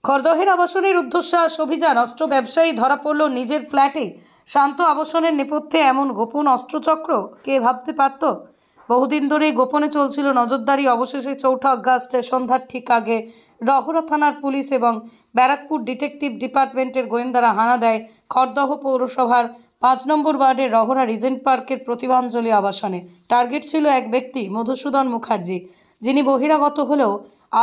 খড়দহের আবাসনের রুদ্ধশ্বাস অভিযান। অস্ত্র ব্যবসায়ী ধরা পড়ল নিজের ফ্ল্যাটে। শান্ত আবাসনের নেপথ্যে এমন গোপন অস্ত্রচক্র কে ভাবতে পারত। বহুদিন ধরেই গোপনে চলছিল নজরদারি। অবশেষে 4 আগস্ট সন্ধ্যার ঠিক আগে রহরা থানার পুলিশ এবং ব্যারাকপুর ডিটেকটিভ ডিপার্টমেন্টের গোয়েন্দারা হানা দেয় খড়দহ পৌরসভার 5 নম্বর ওয়ার্ডের রহরা রিজেন্ট পার্কের প্রতিভাঞ্জলি আবাসনে। টার্গেট ছিল এক ব্যক্তি, মধুসূদন মুখার্জি, যিনি বহিরাগত হলেও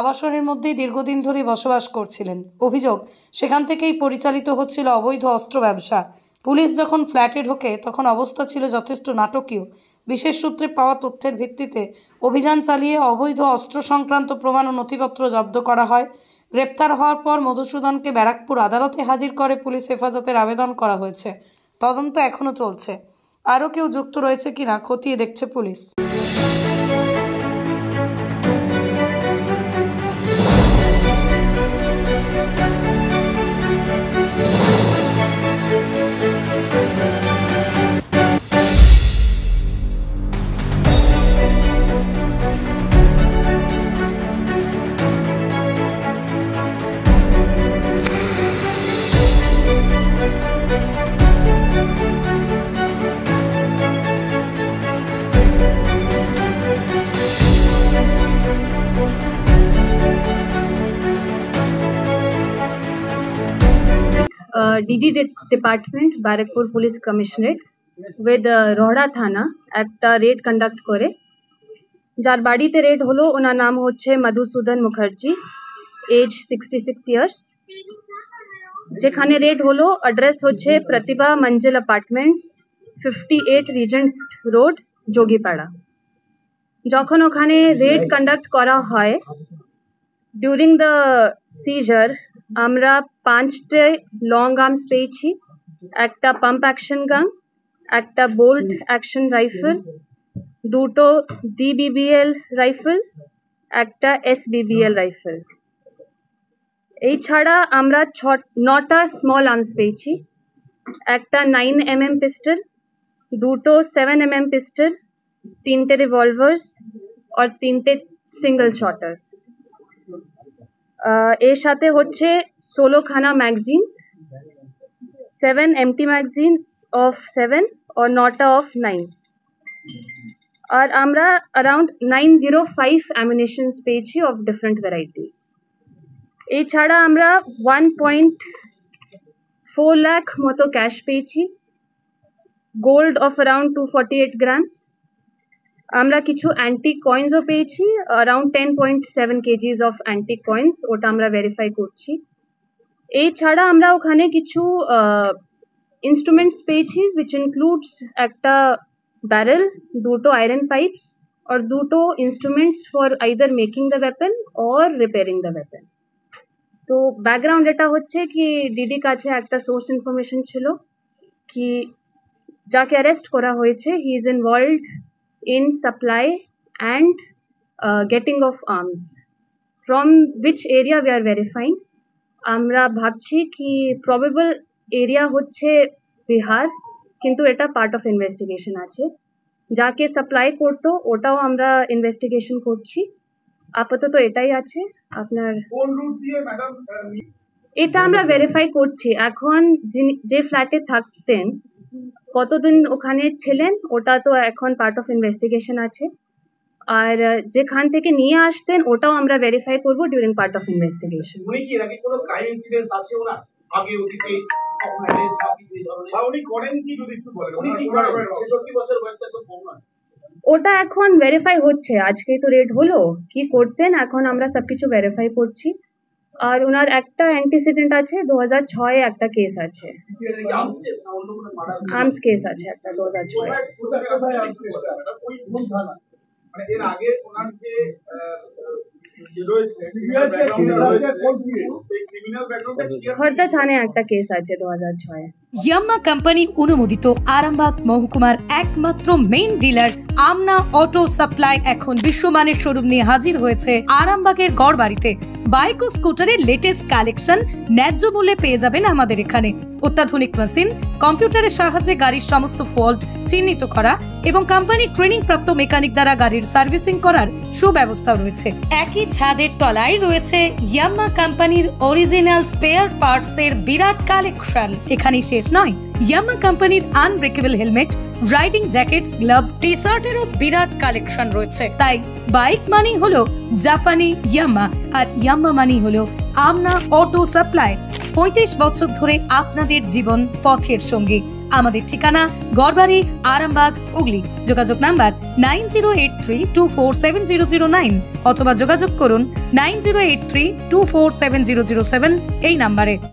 আবাসনের মধ্যেই দীর্ঘদিন ধরে বসবাস করছিলেন। অভিযোগ, সেখান থেকেই পরিচালিত হচ্ছিল অবৈধ অস্ত্র ব্যবসা। পুলিশ যখন ফ্ল্যাটে ঢোকে তখন অবস্থা ছিল যথেষ্ট নাটকীয়। বিশেষ সূত্রে পাওয়া তথ্যের ভিত্তিতে অভিযান চালিয়ে অবৈধ অস্ত্র সংক্রান্ত প্রমাণ ও নথিপত্র জব্দ করা হয়। গ্রেপ্তার হওয়ার পর মধুসূদনকে ব্যারাকপুর আদালতে হাজির করে পুলিশ হেফাজতের আবেদন করা হয়েছে। তদন্ত এখনও চলছে। আরও কেউ যুক্ত রয়েছে কিনা খতিয়ে দেখছে police. DD department Barrackpore police commissionerate with Rahara থানা একটা রেড কন্ডাক্ট করে, যার বাড়িতে রেড হলো ওনার নাম হচ্ছে মধুসূদন মুখার্জি, এজ 66 ইয়ার্স। যেখানে রেড হলো অ্যাড্রেস হচ্ছে প্রতিভা মঞ্জিল অ্যাপার্টমেন্টস, 58 রিজেন্ট রোড, যোগীপাড়া। যখন ওখানে রেড কন্ডাক্ট করা হয়, ডিউরিং দ্য সিজার আমরা 5টে লং আর্মস পেয়েছি, একটা পাম্প অ্যাকশন গান, একটা বোল্ট অ্যাকশন রাইফেল, 2টো DBBL রাইফেল, একটা SBBL রাইফেল। এই ছাড়া আমরা 9টা স্মল আর্মস পেয়েছি, একটা 9mm পিস্টল, 2টো 7mm পিস্টল, 3টে রিভলভার্স আর 3টে সিঙ্গল শটার্স। এর সাথে হচ্ছে 16খানা ম্যাগাজিনস, 7 এমটি ম্যাগাজিনস অফ 7 আর 9টা অফ 9। আর আমরা অ্যারাউন্ড 905 অ্যামিনিশনস পেয়েছি অফ ডিফারেন্ট ভ্যারাইটিস। এছাড়া আমরা 1.4 লাখ মতো ক্যাশ পেয়েছি, গোল্ড অফ অ্যারাউন্ড 248 গ্রামস। আমরা কিছু অ্যান্টিক কয়েন্সও পেয়েছি, around 10.7 kgs of antique coins, ওটা আমরা ভেরিফাই করছি। এছাড়া আমরা ওখানে কিছু ইনস্ট্রুমেন্টস পেয়েছি, উইচ ইনক্লুডস একটা ব্যারেল, 2টো আয়রন পাইপস আর 2টো instruments for either making the weapon or repairing the weapon. তো ব্যাকগ্রাউন্ড এটা হচ্ছে কি ডিডি কাছে একটা সোর্স ইনফরমেশন ছিল কি যাকে অ্যারেস্ট করা হয়েছে, he is involved in supply and getting of arms, from which area we are verifying. আমরা ভাবছি কি প্রবেবল এরিয়া হচ্ছে বিহার, কিন্তু এটা পার্ট অফ ইনভেস্টিগেশন আছে। যাকে সাপ্লাই করতো ওটাও আমরা ইনভেস্টিগেশন করছি। আপাতত এটাই আছে। আপনার কোন রুট দিয়ে ম্যাডাম, এটা আমরা ভেরিফাই করছি। এখন যে ফ্ল্যাটে থাকতেন, কতদিন ওখানে ছিলেন, ওটা তো এখন পার্ট অফ ইনভেস্টিগেশন আছে। আর যেখান থেকে নিয়ে আসতেন ওটাও আমরা ভেরিফাই করব ডিউরিং পার্ট অফ ইনভেস্টিগেশন। উনি কি এর আগে কোনো ক্রাইম ইনসিডেন্ট আছে ওনার আগে ওদিকে উনি করেন কি, যদি একটু বলেন উনি কি করেন? 66 বছর বয়সটা তো কম নয়। ওটা এখন ভেরিফাই হচ্ছে, আজকেই তো রেড হলো, কি করতেন এখন আমরা সবকিছু ভেরিফাই করছি। আর ওনার একটা অ্যান্টিসিডেন্ট আছে, 2006 একটা কেস আছে, আর্মস কেস আছে একটা 2006। খড়দা থানায় একটা কেস আছে 2006। ইয়াম্মা কোম্পানি অনুমোদিত আরামবাগ মহকুমার একমাত্র মেইন ডিলার আমনা অটো সাপ্লাই এখন বিশ্বমানের শোরুম নিয়ে হাজির হয়েছে আরামবাগের গড়বাড়িতে। বাইক ও স্কুটারের লেটেস্ট কালেকশন ন্যায্য মূল্যে পেয়ে যাবেন আমাদের এখানে। অত্যাধুনিক মেশিন, কম্পিউটারের সাহায্যে গাড়ির সমস্ত ফল্ট চিহ্নিত করা এবং কোম্পানির ট্রেনিং প্রাপ্ত মেকানিক দ্বারা গাড়ির সার্ভিসিং করার সুব্যবস্থা রয়েছে। একই ছাদের তলায় রয়েছে ইয়াম্মা কোম্পানির অরিজিনাল স্পেয়ার পার্টসের বিরাট কালেকশন। এখানেই শেষ নয়, ইয়াম্মা কোম্পানির unbreakable helmet, riding jackets, gloves, T শার্টেরও বিরাট কালেকশন রয়েছে। তাই বাইক মানি হলো জাপানি ইয়াম্মা, আর ইয়াম্মা মানি হলো আমনা অটো সাপ্লাই। 35 বছর ধরে আপনাদের জীবন পথের সঙ্গী। আমাদের ঠিকানা গড়বাড়ি, আরামবাগ, হুগলি। যোগাযোগ নাম্বার 9083247009 অথবা যোগাযোগ করুন 9083247007 এই নাম্বারে।